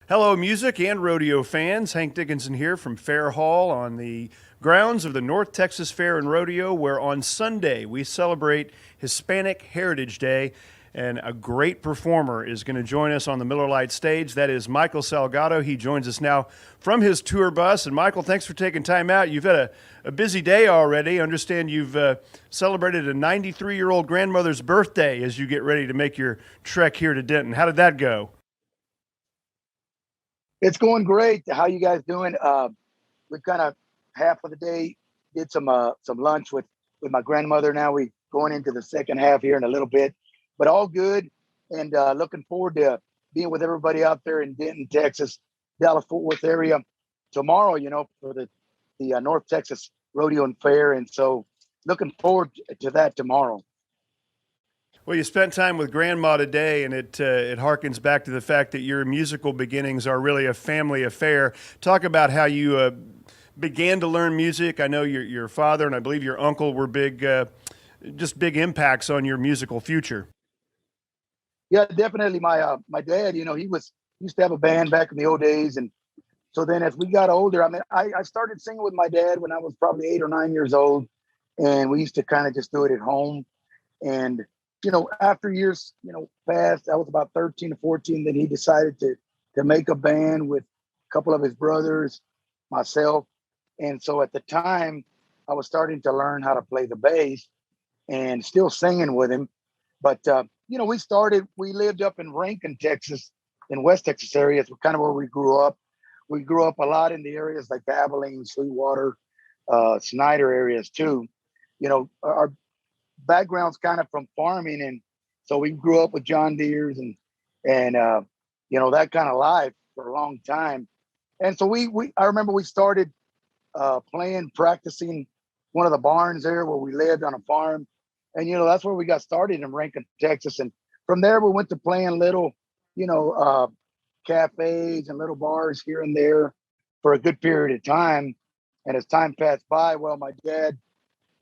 Hello, music and rodeo fans. Hank Dickinson here from Fair Hall on the grounds of the North Texas Fair and Rodeo, where on Sunday we celebrate Hispanic Heritage Day. And a great performer is going to join us on the Miller Lite stage. That is Michael Salgado. He joins us now from his tour bus. And Michael, thanks for taking time out. You've had a busy day already. I understand you've celebrated a 93-year-old grandmother's birthday as you get ready to make your trek here to Denton. How did that go? It's going great. How you guys doing? We kind of half of the day did some lunch with my grandmother. Now we going into the second half here in a little bit, but all good and looking forward to being with everybody out there in Denton, Texas, Dallas Fort Worth area tomorrow. For the North Texas Rodeo and Fair, and so looking forward to that tomorrow. Well, you spent time with Grandma today, and it harkens back to the fact that your musical beginnings are really a family affair. Talk about how you began to learn music. I know your father and I believe your uncle were just big impacts on your musical future. Yeah, definitely. My dad, he used to have a band back in the old days, and so then as we got older, I mean, I started singing with my dad when I was probably 8 or 9 years old, and we used to kind of just do it at home. And after years, passed, I was about 13 to 14. Then he decided to make a band with a couple of his brothers, myself, and so at the time, I was starting to learn how to play the bass and still singing with him. But we lived up in Rankin, Texas, in West Texas areas, kind of where we grew up. We grew up a lot in the areas like Abilene, Sweetwater, Snyder areas too. Our background's kind of from farming, and so we grew up with John Deere's and that kind of life for a long time. And so we I remember we started practicing one of the barns there where we lived on a farm, and that's where we got started in Rankin, Texas. And from there we went to playing little, you know, uh, cafes and little bars here and there for a good period of time. And as time passed by, well, my dad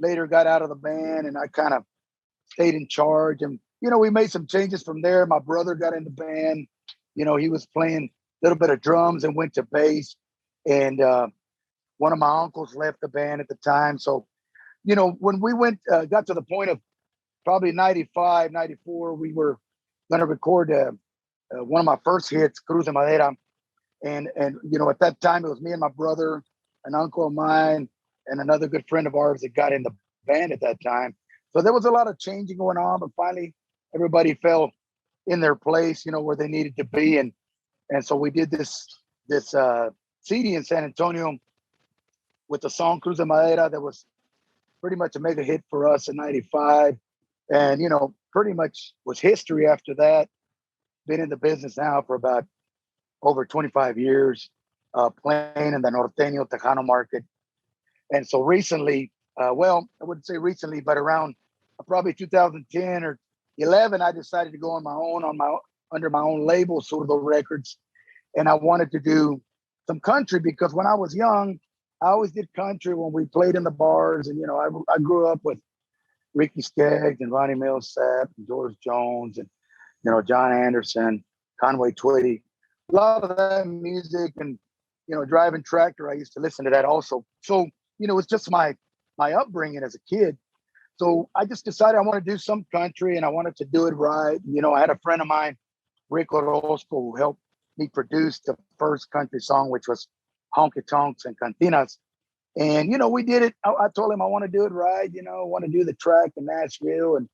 later got out of the band, and I kind of stayed in charge. And we made some changes from there. My brother got in the band. He was playing a little bit of drums and went to bass. And one of my uncles left the band at the time. So when we got to the point of probably 95, 94, we were going to record one of my first hits, Cruz de Madera. And at that time, it was me and my brother, an uncle of mine, and another good friend of ours that got in the band at that time. So there was a lot of changing going on, but finally everybody fell in their place, where they needed to be. And so we did this CD in San Antonio with the song Cruz de Madera that was pretty much a mega hit for us in 95. And, pretty much was history after that. Been in the business now for about over 25 years, playing in the Norteño Tejano market. And so recently, well, I wouldn't say recently, but around probably 2010 or 11, I decided to go on my own, under my own label, Zurdo Records. And I wanted to do some country because when I was young, I always did country when we played in the bars. And, I grew up with Ricky Skaggs and Ronnie Millsap and George Jones and, John Anderson, Conway Twitty, a lot of that music. And, driving tractor, I used to listen to that also. So, it's just my upbringing as a kid. So I just decided I want to do some country and I wanted to do it right. I had a friend of mine, Rick Orozco, who helped me produce the first country song, which was Honky Tonks and Cantinas. And, we did it. I told him I want to do it right. I want to do the track in Nashville. And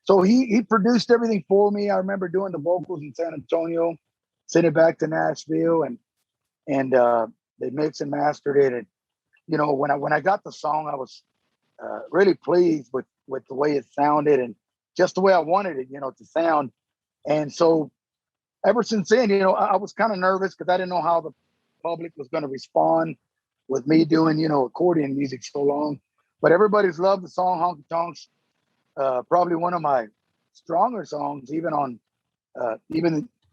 so he produced everything for me. I remember doing the vocals in San Antonio, sent it back to Nashville, and they mixed and mastered it. And, when I got the song, I was really pleased with the way it sounded and just the way I wanted it, to sound. And so ever since then, I was kind of nervous because I didn't know how the public was going to respond with me doing, accordion music so long. But everybody's loved the song Honky Tonks. Probably one of my stronger songs, even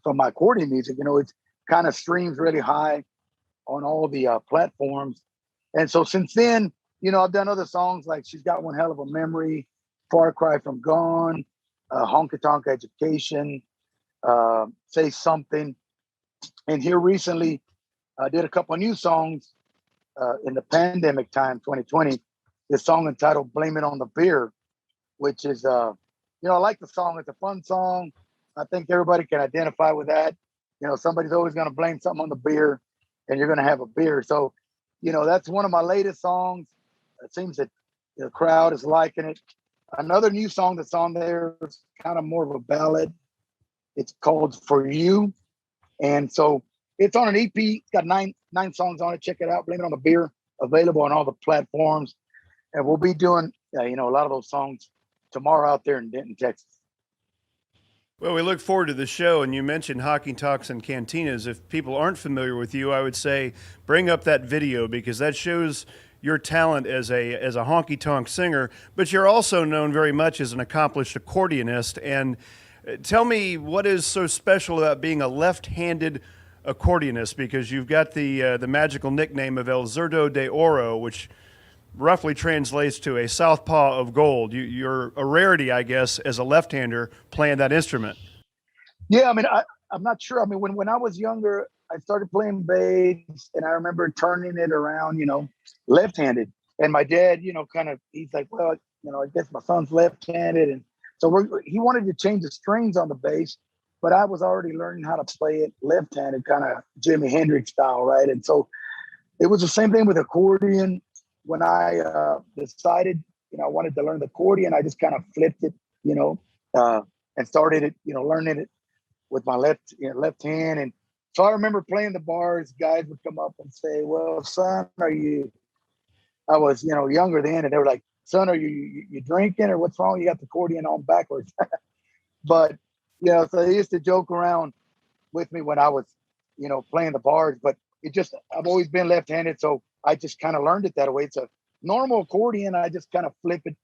from my accordion music. It kind of streams really high on all the platforms. And so since then, I've done other songs like She's Got One Hell of a Memory, Far Cry from Gone, Honky Tonk Education, Say Something. And here recently, I did a couple of new songs in the pandemic time, 2020. This song entitled "Blame It on the Beer," which is, I like the song. It's a fun song. I think everybody can identify with that. Somebody's always going to blame something on the beer, and you're going to have a beer. So, that's one of my latest songs. It seems that the crowd is liking it. Another new song that's on there is kind of more of a ballad. It's called "For You," and so it's on an EP. It's got nine songs on it. Check it out. Blame It on the Beer. Available on all the platforms, and we'll be doing a lot of those songs tomorrow out there in Denton, Texas. Well, we look forward to the show, and you mentioned Hockey Talks and Cantinas. If people aren't familiar with you, I would say bring up that video because that shows your talent as a honky-tonk singer, but you're also known very much as an accomplished accordionist. And tell me what is so special about being a left-handed accordionist, because you've got the magical nickname of El Zurdo de Oro, which roughly translates to a southpaw of gold. You're a rarity, I guess, as a left-hander playing that instrument. Yeah, I mean, I'm not sure. I mean, when I was younger, I started playing bass, and I remember turning it around, left-handed. And my dad, he's like, well, I guess my son's left-handed, and so he wanted to change the strings on the bass, but I was already learning how to play it left-handed, kind of Jimi Hendrix style, right? And so it was the same thing with accordion. When I decided, I wanted to learn the accordion, I just kind of flipped it, and started it, learning it with my left hand. And so I remember playing the bars. Guys would come up and say, "Well, son, I was, younger then, and they were like, "Son, are you drinking or what's wrong? You got the accordion on backwards." But so they used to joke around with me when I was, playing the bars. But I've always been left-handed, so I just kind of learned it that way. It's a normal accordion. I just kind of flip it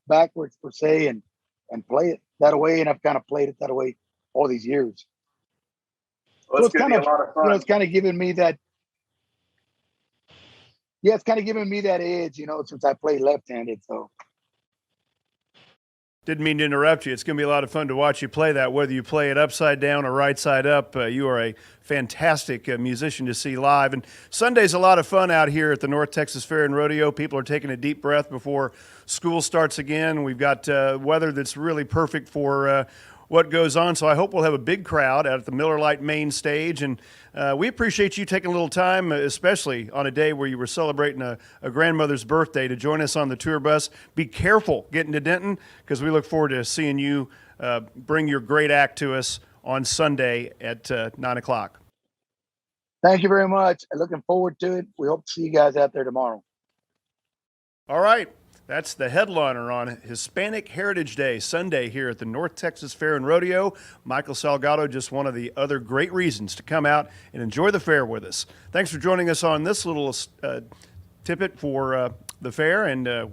backwards per se and play it that way. And I've kind of played it that way all these years. Well, it's going to be a lot of fun. It's kind of giving me that. Yeah, it's kind of giving me that edge, since I play left-handed. So. Didn't mean to interrupt you. It's going to be a lot of fun to watch you play that, whether you play it upside down or right side up. You are a fantastic musician to see live. And Sunday's a lot of fun out here at the North Texas Fair and Rodeo. People are taking a deep breath before school starts again. We've got weather that's really perfect for what goes on. So I hope we'll have a big crowd out at the Miller Lite main stage. And we appreciate you taking a little time, especially on a day where you were celebrating a grandmother's birthday, to join us on the tour bus. Be careful getting to Denton, because we look forward to seeing you bring your great act to us on Sunday at 9 o'clock. Thank you very much. I'm looking forward to it. We hope to see you guys out there tomorrow. All right. That's the headliner on Hispanic Heritage Day, Sunday, here at the North Texas Fair and Rodeo. Michael Salgado, just one of the other great reasons to come out and enjoy the fair with us. Thanks for joining us on this little tippet for the fair, and